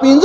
5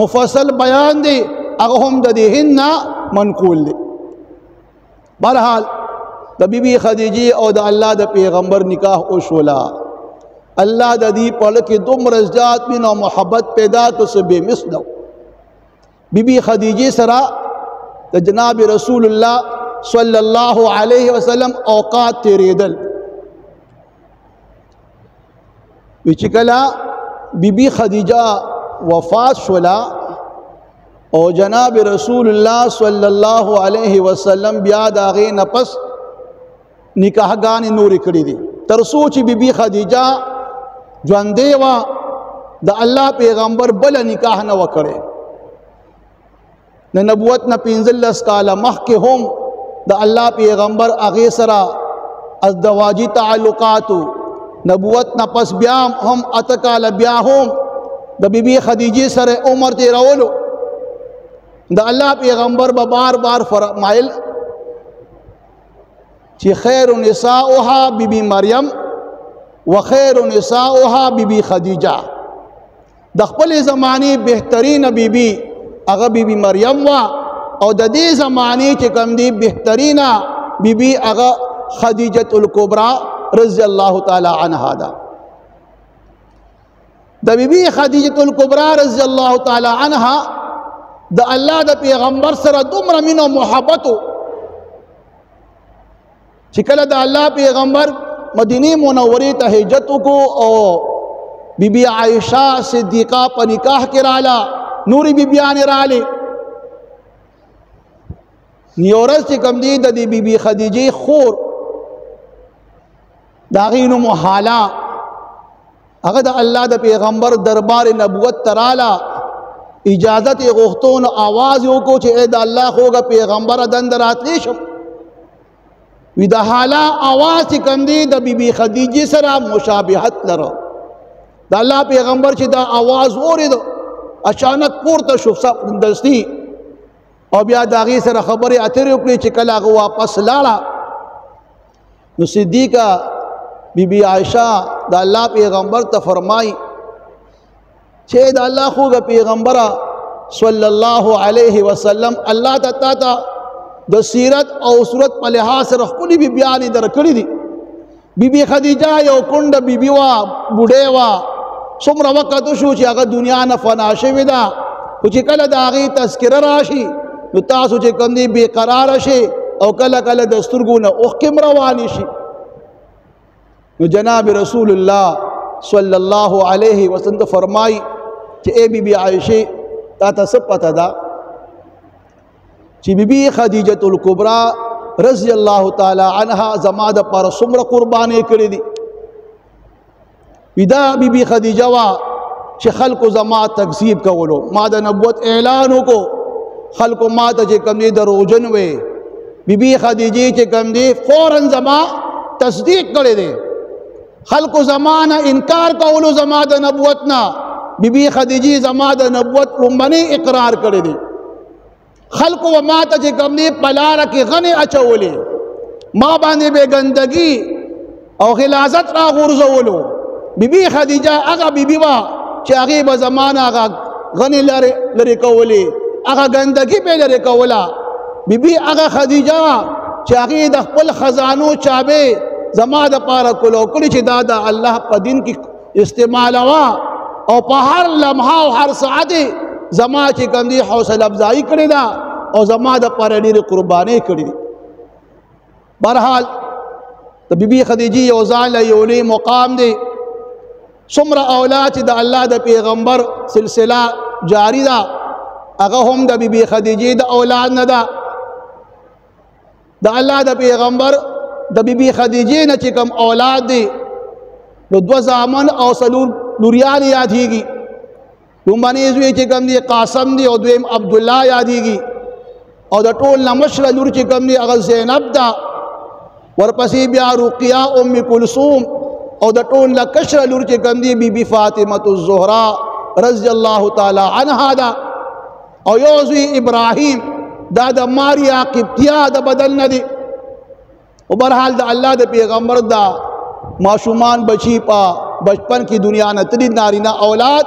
مفصل بیان دی هغه هم د دې نه منقول دی. بہرحال د بی بی خدیجه او د الله د پیغمبر نکاح او شولا الله د دې په لکه دومره زیات مینه او محبت پیدا کړ چې بے مثله. بی بی خدیجه سره د جناب رسول الله صلی الله علیه وسلم اوقات تیریدل. چې کله بی بی خدیجه وفات شولا او جناب رسول الله صلی الله علیه وسلم بیا د هغې نه پس نکاحګانې نورې کړي دي تر څو چې بی بی خدیجه ژوندۍ وه د الله پیغمبر بله نکاح نه وه کړې. د نبوت نه 15 کاله مخکې هم د الله پیغمبر هغې سره ازدواجي تعلقاتو. نبوت نه پس بیا هم 8 کاله بیا هم د بی بی خدیجه سره عمر تیرولو. د الله پیغمبر به بار بار فرمایل چې خیر نساؤها بی بی مریم و خیر نساؤها بی بی خدیجه. د خپل زمانه بهترین بی بی هغه بی بی مریم وا او د دې زمانه چې کوم دی بهترینا بی بی هغه خدیجه الکبرى رضی الله تعالی عنها ده. د بی بی خدیجه الکبرى رضی الله تعالی عنها د الله د پیغمبر سره دومره مینه او محبت چې کله د الله پیغمبر مدینه منورې ته هجرت وکړو او بی بی عائشہ صدیقہ په نکاح کې رااله نورې بیبیانې راالې. یو ورځ چې کوم دی د دې بی بی خدیجې خور د هغې نوم حاله هغه د الله د پیغمبر دربار نبوت ته رااله. اجازت یې غوښتو نو آواز یې وکړو چې ای د الله خوږه پیغمبره دنده راتلی شم. وی د حاله آواز چې کوم دی د بی بی خدیجې سره مشابهت لره. د الله پیغمبر چې دا آواز واورېدو اچانک پورته شو دستی او بیا د هغې سره خبرې اترې وکړې چې کله هغه واپس لاړه نو صدیقه بی بی عائشہ د الله پیغمبر ته فرمایي چې د الله خوږه پیغمبره صلی الله علیه وسلم الله ته د سیرت او صورت په لحاظ سره ښکلي بیبیانې درکړي دي. بی بی خدیجه یو کونډه بیبي وه بوډۍ وه څومره وخت وشو چې هغه دنیا نه فنا شوې ده خو چې کله د هغې تذکره راشي نو تاسو چې کوم دی بې قراره شي او کله کله د سترګو نه اوښکې هم روانې شي. نو جناب رسول الله صلی الله علیه وسلم فرمایي چې ای بی بی عائشې تا ته څه پته ده چې بی بی خدیجه الکبرى رضی الله تعالی عنها زما دپاره څومره قربانۍ کړې دي. وی دا بی بی خدیجه وا چې خلکو زما تکذیب کولو ما د نبوت اعلان وکړو خلکو ما ته چې کوم دی دروغجن وی. بی بی خدیجه چې کوم دی فوراً زما تصدیق کړی دی. خلکو زما نه انکار کولو زما د نبوت نه بی بی خدیجه زما د نبوت لومبنی اقرار کړی دی. خلکو و ما ته چې کوم دی په لاره کې غنې اچولې ما باندې بې ګندګي او غلاظت را غورځولو. بی بی خدیجه هغه بیبي وه چې هغې به زما نه هغه غنې لرې کولې هغه ګندګي به یې لرې کوله. بی بی هغه خدیجه وه چې هغې د خپل خزانو چابې زما دپاره کلو کړي چې دا د الله په دین کې استعمالوه او په هر لمحه او هر ساعت زما چې کوم دی حوصله افزایي کړې ده او زما دپاره ډېرې قربانۍ کړي دي. بهرحال د بی بی خدیجې یو ځان له یو لوی مقام دی. څومره اولاد چې د الله د پیغمبر سلسله جاری ده هغه هم د بی بی خدیجې د اولاد نه ده. د الله د پیغمبر د بی بی خدیجې نه چې کوم اولاد دی نو 2 زامن او 4 لوریان یادېږي. لومبنی زوی چې کوم دی قاسم دی او دویم عبدالله یادېږي او د ټول نه مشره لور چې کوم دی هغه زینب ده. ورپسې بیا رقیه ام کلثوم او د ټول نه کشره لور چې کوم دی بی بی فاطمه الزهرا رضی الله تعالی عنها ده. او یو زوی ابراهیم دا د ماریا قبطیه د بدل نه دی. او برحال د الله د پیغمبر دا معصومان بچی په بچپن کی دنیا نه تللی نارینه اولاد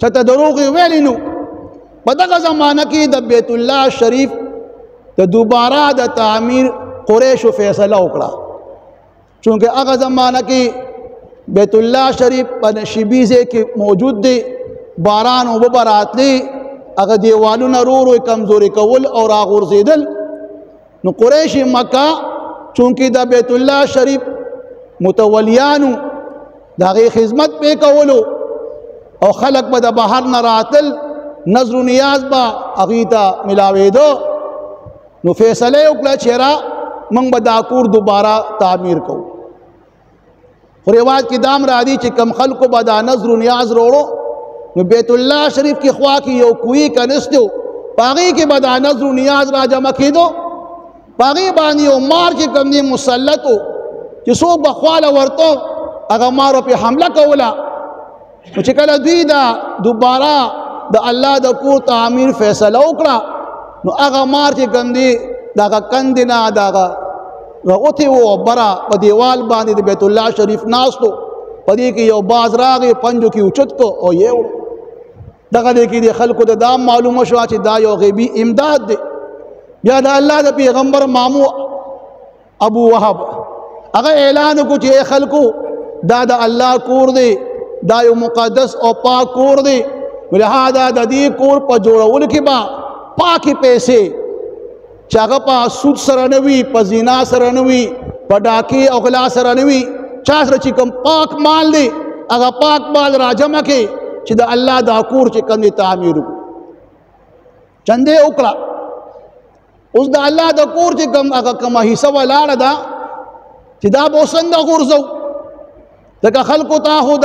چته دروغ ویلی نو. په دغه زمانه کې د بیت الله شریف د دوباره د تعمیر قریشو فیصله وکړه، چونکه هغه زمانه کې بیت الله شریف په نشیبي ځای کې موجود دی، باران اوبه به راتلی، هغه دیوالونه ورو ورو کمزوري کول او راغورځېدل. نو قریش مکه چونکه د بیت الله شریف متولیانو د هغې خدمت پې کولو او خلق به د بهر نه راتل، نظر و نیاز به هغې ته ملاوېده. نو فیصله یې وکړه چې یاره موږ به دا کور دوباره تعمیر کوو. خو رواج کې دام راځي چې کم خلکو به دا نظر و نیاز روړو، نو بیت الله شریف کې خوا کې یو کوی کنست و، په هغې کې به دا نظر و نیاز را جمع کېدو، په هغې باندې یو مار چې کوم دی مسلط و چې څوک به خواله ورته هغه مار پې حمله کوله. نو چې کله دوی دا دوباره د الله د کور تعمیر فیصله وکړه، نو هغه مار چې کوم دی د هغه کندې نه د هغه راوتې و او بره په دیوال باندې د بیت الله شریف ناست و، په دې کې یو باز راغی پنجو کې اوچت کو او یې وړو. دغه دی کې د خلکو ته دا معلومه شوه چې دا یو غیبي امداد دی. بیا د الله د پیغمبر مامو ابو وهب هغه اعلان وکړو چې ای خلکو دا د الله کور دی، دا یو مقدس او پاک کور دی، لہذا د دې کور په جوړولو کې به پاکې پیسې چې هغه په سود سره نه وي، په زنا سره نه وي، په ډاکې او غلا سره نه وي، چا سره چې کوم پاک مال دی هغه پاک مال راجمع کړي چې د الله دا کور چې کوم دی تعمیر وکړو. چندې وکړه. اوس د الله د کور چې کوم هغه کومه حصه ولاړه ده چې دا به څنګه غورځو، ځکه خلکو ته خو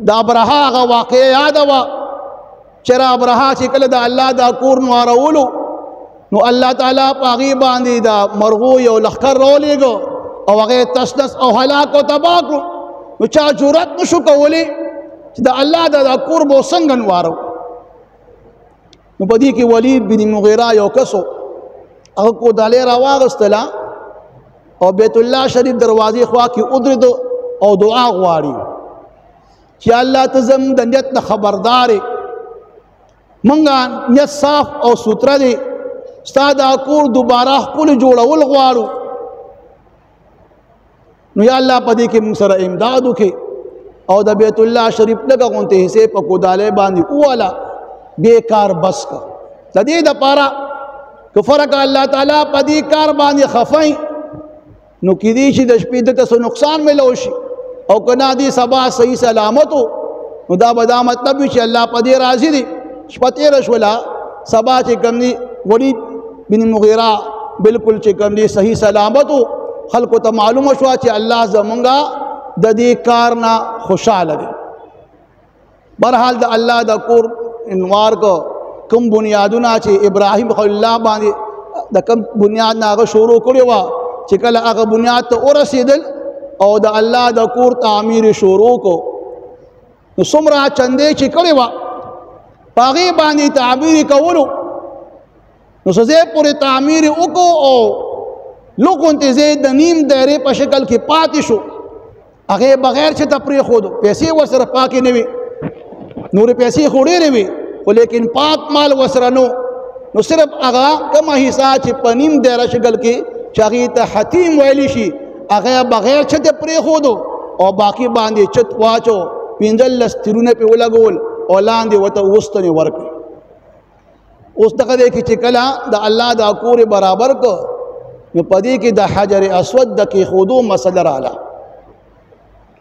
د ابرهه هغه واقعه یاده وه چې ابرهه چې کله د الله دا کور نوارولو، نو الله تعالی په هغې باندې د مرغو یو لښکر راولېږه او هغې تس نس او هلاک او تباه کړو. نو چا جرأت نشو کولی چې د الله دا کور به څنګه نوارو. نو په دې کې ولید بن مغیره یو کس و، هغه کودالۍ راواغېستله او بیت الله شریف دروازې خوا کې ودرېدو او دعا غواړي چې الله ته زموږ د نیت نه خبردار یې، موږ نیت صاف او سوتره دی، ستا دا کور دوباره ښکلي جوړول غواړو. نو یا الله په دې کې موږ سره امداد وکړي او د بیت الله شریف لږه غونتې حصې په کودالۍ باندې وواله، بیکار بس که. د دې دپاره که فرق الله تعالی په دې کار باندې خفی، نو کېدی شي د شپې دته څه نقصان میلو شي، او که نه دې سبا صحیح سلامت و، نو دا به دا مطلب وي چې الله په دې راضي دی. شپه تېره شوله، سبا چې کوم دی ولید بن مغیره بالکل چې کوم دی صحیح سلامت و، خلکو ته معلومه شوه چې الله زمونږه د دې کار نه خوشحاله دی. برحال د الله د کور انوار کو کوم بنیادونه چې ابراهیم خلیل الله باندې د کوم بنیاد نه هغه شروع کړې وه، چې کله هغه بنیاد ته ورسېدل او د الله د کور تعمیر شروع کو، نو څومره چندې چې کړې وه په هغې باندې تعمیر یې کولو. نو څه ځای پورې تعمیر یې وکړو او لږ غوندې ځای د نیم دایرې په شکل کې پاتې شو، هغې بغیر چې ته پرېښودو، پیسې ورسره پاکې نه وي، نورې پیسې خو ډېرې وي خو لیکن پاک مال ورسره نو صرف هغه کومه حصه چې په نیم دایره شکل کې چې هغې ته حتیم ویلی شي هغه بغیر چته پرېښودو او باقي باندې چت واچو، 15 تیرونه پې ولګول او لاندې ورته وستنې ورکړې. اوس دغه دی کې چې کله د الله دا کور برابر کو، نو په دې کې د حجر اسود د کېښودو مسله راغله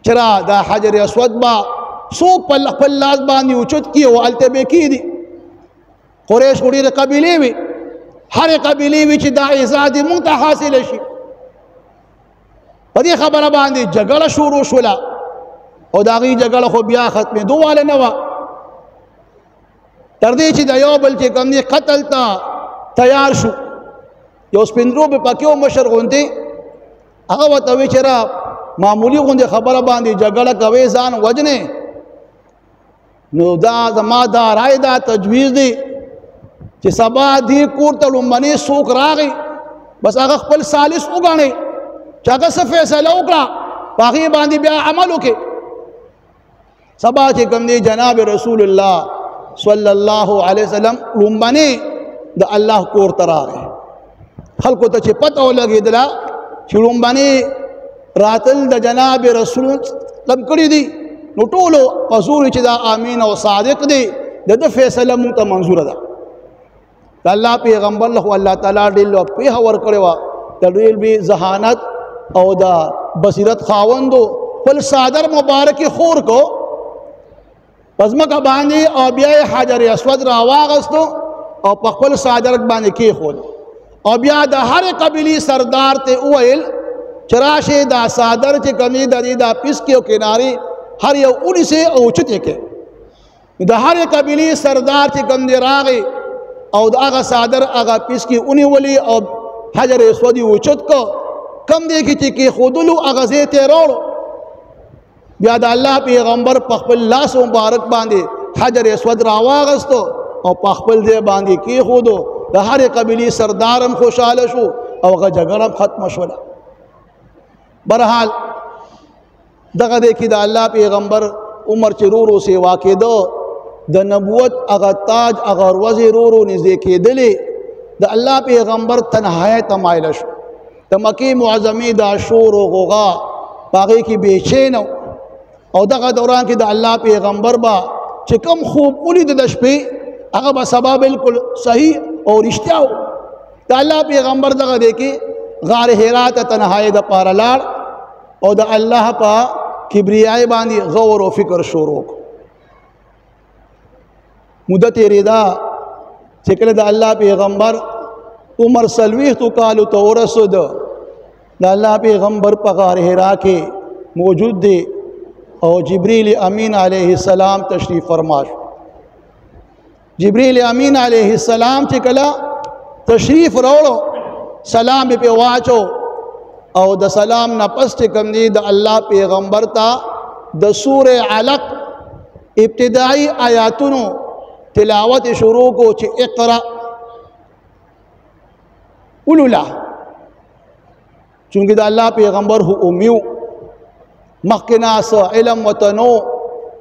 چې را دا حجر اسود به څوک په خپل لاس باندې اوچت کړي او هلته به کېږدي. قریش خو ډېرې قبیلې وي، هرې قبیلې وي چې دا اعزاز دې موږ ته حاصله شي. په دې خبره باندې جګړه شروع شوله او د هغې جګړه خو بیا ختمېدو واله نه وه، تر دې چې د یو بل چې کوم دی قتل ته تیار شو. یو سپین روبې پکې و مشر غوندې، هغه ورته وایي چې را معمولي غوندې خبره باندې جګړه کوې ځان وجنې. نو دا زما دا رای دا تجویز دی چې سبا دې کور ته لومبنې څوک راغی بس هغه خپل ثالث وګڼئ چې هغه څه فیصله وکړه په هغې باندې بیا عمل وکړي. سبا چې کوم دی جناب رسول الله صلی الله علیه وسلم لومبنه د الله کور ته راغی خلکو ته چې پته ولګېدله چې لومبنه راتل د جناب رسول لم کړي دي نو ټولو حضور چې دا امین او صادق دی د فیصله مونږ ته منظوره ده د الله پیغمبر له الله تعالی ډېر په ور کړو د ډېر به ذهانت او د بصیرت خاوندو خپل صادر مبارک خور کو پزماکه باندې او بیا حجر اسود را واغستو او په خپل صادر باندې کې خول او بیا د هر قبیلی سردار ته وویل چراشه دا صادر چې کمی د دې دا پیس کې او کناري هر یو اونې سه او چته کې د هر قبیلی سردار چې کم دی راغی او د هغه صادر هغه پیس کې اونې ولي او حجر اسود اوچت کو کم دی کې خودلو هغه زه ته وروړو بیا د الله پیغمبر په خپل لاس مبارک باندې حجر اسود راواغستو او په خپل ځای باندې کې خودو د هر قبیلی سردارم خوشاله شو او هغه جګړه ختم شوه برحال دغه دې کې د الله پیغمبر عمر چرورو سیوا کېدو د نبوت هغه تاج هغه ورځې رورو نږدې کېدلې د الله پیغمبر تنهایت ته مایل شو د مکې معظمې دا شور او غوغا هغې کې بېچین او دغه دوران کې د الله پیغمبر با چې کوم خوب ولید د شپې هغه به سبا بالکل صحیح او رښتیا و د الله پیغمبر دغه دی کې غار حرا ته تنهایي د پاره لاړ او د الله په کبریای باندې غور او فکر شروع مدت ریدا چې کله د الله پیغمبر عمر سلويختو کالو ته ورسود د الله پیغمبر په غار حرا کې موجود دی او جبریل امین علیہ السلام تشریف فرما شو جبریل امین علیہ السلام چې کله تشریف راوړو سلام په واچو او د سلام نه پس کوم دی د الله پیغمبر ته د سوره علق ابتدائی آیاتونو تلاوت شروع کو چې اقرا اولولا چونکه د الله پیغمبر هو امیو مخکنا علم وتنو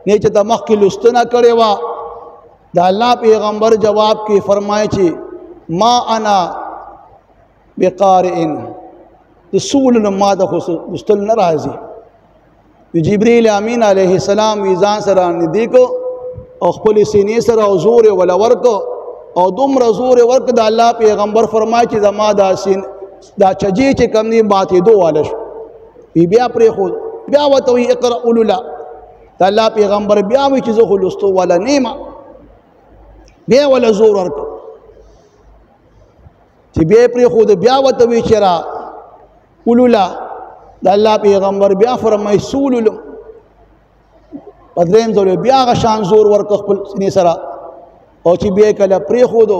نه چې د مخک لستنه کړي وا د الله پیغمبر جواب کې فرمایي چې ما انا بقارئ رسول ما د مستل ناراضي جبريل امین علیہ السلام ویزان سره ندی کو او خپل سینې سره او زور ولا ورک او دومره زور ورک د الله پیغمبر فرمایي چې زما دا سین دا چجی چې کم نه باتې دوه والش بیا پرې خو بیا وته اقرا اوللا د الله پیغمبر بیا وی چې زه خلصتو ولا نیمه بیا ولا زور ورک چې بیا پرې خو بیا وته وی چې را اولولا د الله پیغمبر بیا فرمای سولل پدریم زول بیا غشان زور ورک خپل سینې سره او چې بیا کله پرې خودو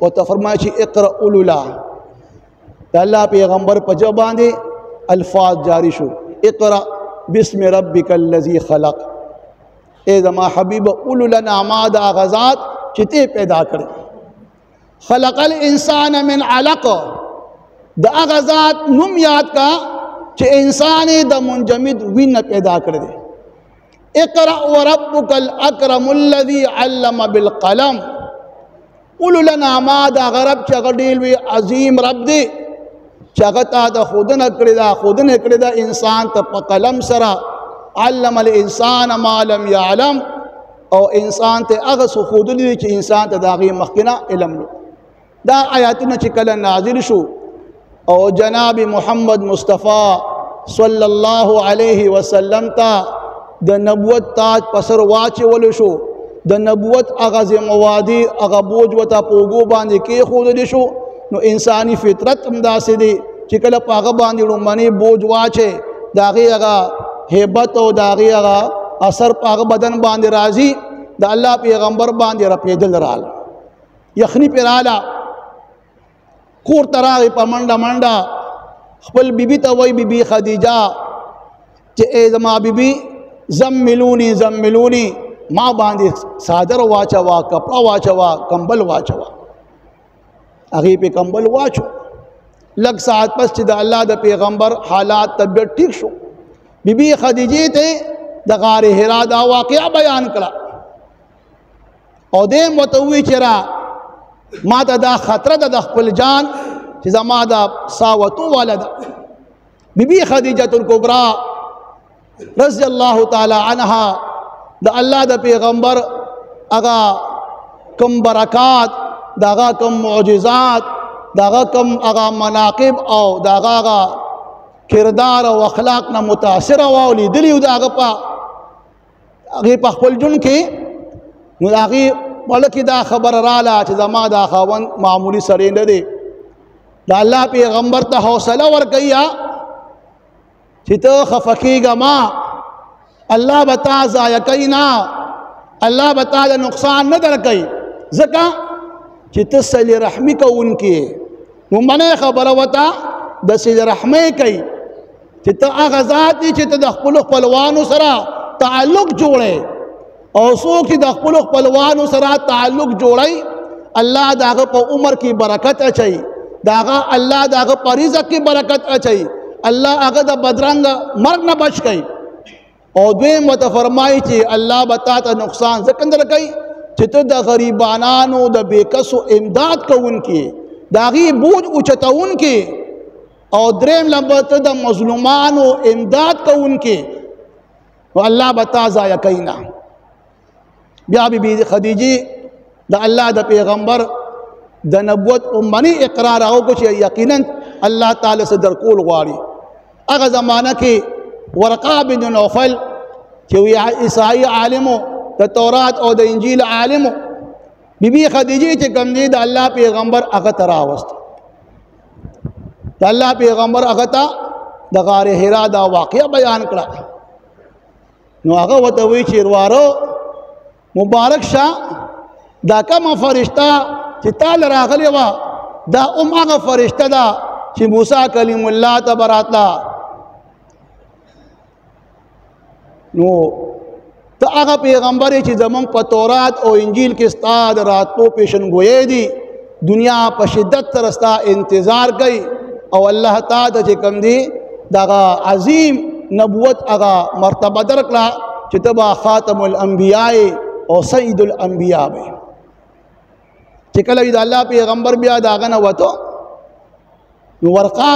او ته فرمای چې اقرا اولولا د الله پیغمبر په جواب باندې الفاظ جاری شو اقرا بسم ربک الذی خلق اے زما حبیب اولولا نعماد غزاد چې ته پیدا کړې خلق الانسان من علق د هغه ذات نوم یاد کا چې انسان د منجمد وینه پیدا کړی دی اقرا وربک الاکرم الذي علم بالقلم قل لنا ما دا غرب چې غډیل وی عظیم رب دی چې هغه تا د خودنه کړی دا انسان ته په قلم سره علم الانسان ما لم يعلم او انسان ته هغه څه خودلی چې انسان ته داغي مخکنه علم دا آیاتونه چې کله نازل شو او جناب محمد مصطفی صلی الله علیه وسلم تا د نبوت تاج پسر واچول شو د نبوت هغه ذمہواری هغه بوج وته پوغو باندې کې خود دي شو نو انسانی فطرت هم داسې دي چې کله پاغه باندې لومبني بوج واچي داغي هغه hebat او داغي هغه اثر پاغه بدن باندې راځي د الله پیغمبر باندې رپیدل رااله یخنی پراله کور تراغی پا منڈا منڈا خپل بیبی تا وی بیبی خدیجہ چه اے زما بیبی زملونی ما باندی صادر واچوا کپڑا واچوا کمبل واچوا اغی پہ کمبل واچو لگ ساعت پس چه دا اللہ دا پیغمبر حالات طبیعت ٹھیک شو بیبی خدیجہ تے د غار حرا دا واقعہ بیان کړه او دې متوي چرا ما ته دا خطر د خپل جان چې زما دا ساوتو والد بیبي خدیجه الکبرى رضی الله تعالی عنها د الله د پیغمبر اغا کم برکات داغا کم معجزات داغا کم اغا مناقب او داغا اغا کردار او اخلاق نه متاثر او لیدلی داغا په خپل جون کې نو هغه ولکه دا خبر رااله چې زما دا خاون معمولی سړی نه دی دا الله پیغمبر ته حوصله ورکیا چې ته خفقېږه ما الله بتا ضایع کوي نه الله بتا نقصان نه درکوي ځکه چې ته صلې رحمي کوونکې نو منه خبره وته د صلې رحمۍ کوي چې ته هغه ذات دی چې ته د خپلو خپلوانو سره تعلق جوړې او څوک چې د خپلو خپلوانو سره تعلق جوړي الله داغه په عمر کې برکت اچي داغه الله داغه په رزق کې برکت اچي الله هغه د بدرنګ مرګ نه بچ کوي او دوی متفرمایي چې الله بتا ته نقصان ځکه درکوي چې ته د غریبانانو د بیکسو امداد کوونکې د هغې بوج اوچتوونکې او دریم لمبه ته د مظلومانو امداد کوونکې نو الله بتا ضایع کوي نه بیا بی خدیجه د الله د پیغمبر د نبوت امنی اقرار او کو چې یقینا الله تعالی سے درکول غواړي هغه زمانہ کې ورقه بن نوفل چې وی عیسائی عالمو د تورات او د انجیل عالمو بیبي خدیجه چې کوم دی د الله پیغمبر هغه تراوست د الله پیغمبر هغه ته د غار حرا دا واقعه بیان کړه نو هغه وته وی چې ورواره مبارک شه دا کومه فرشتہ چې تعالی راغلی و دا هغه فرشتہ ده چې موسی کلیم الله ته براتلا نو ته هغه پیغمبر چې زمونږ په تورات او انجیل کې استاد راتلو پیشنګوی دي دنیا په شدت سره ستا انتظار کوي او الله تعالی چې کوم دی دغه عظیم نبوت هغه مرتبه درکړه چې تبا خاتم الانبیاء او سید الانبیاء به چې کله د الله پیغمبر بیا داغه نه وته نو ورقه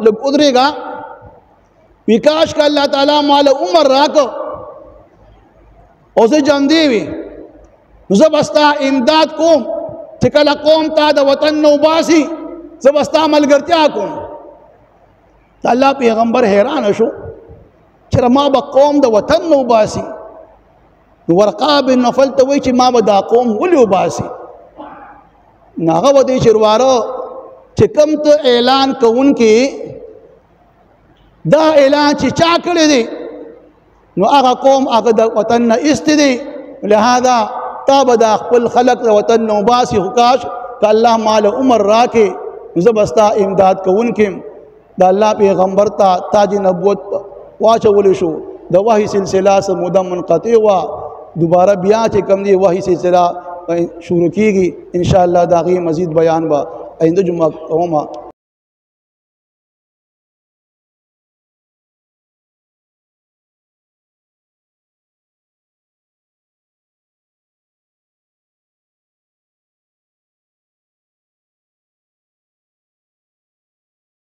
لګ ادرېګا وکاش کا الله تعالی مال عمر راکو او زه جام دی وی زبستا امداد کوم چې کله قوم ته د وطن نو باسي زبستا ملګرتیا کوم الله پیغمبر حیران شو چې ما به قوم د وطن نو باسي ورقه بن نوفل ته وی چې ما به دا قوم ولې وباسي ناغه ودی چرواره چې کوم ته اعلان کوونکې دا اعلان چې چا کړی دی نو هغه قوم هغه د وطن نه ایست دی لہذا تا به د خپل خلق د وطن نه وباسي حکاش که الله مال عمر راکې زه به ستا امداد کوونکې د الله پیغمبر ته تاج نبوت واچولی شو د وحی سلسله سه موده منقطع وه دوباره بیا چې کوم دی وحی سلسله شروع کیږي ان شاء الله دا غي مزید بیان با آئنده جمعه کومه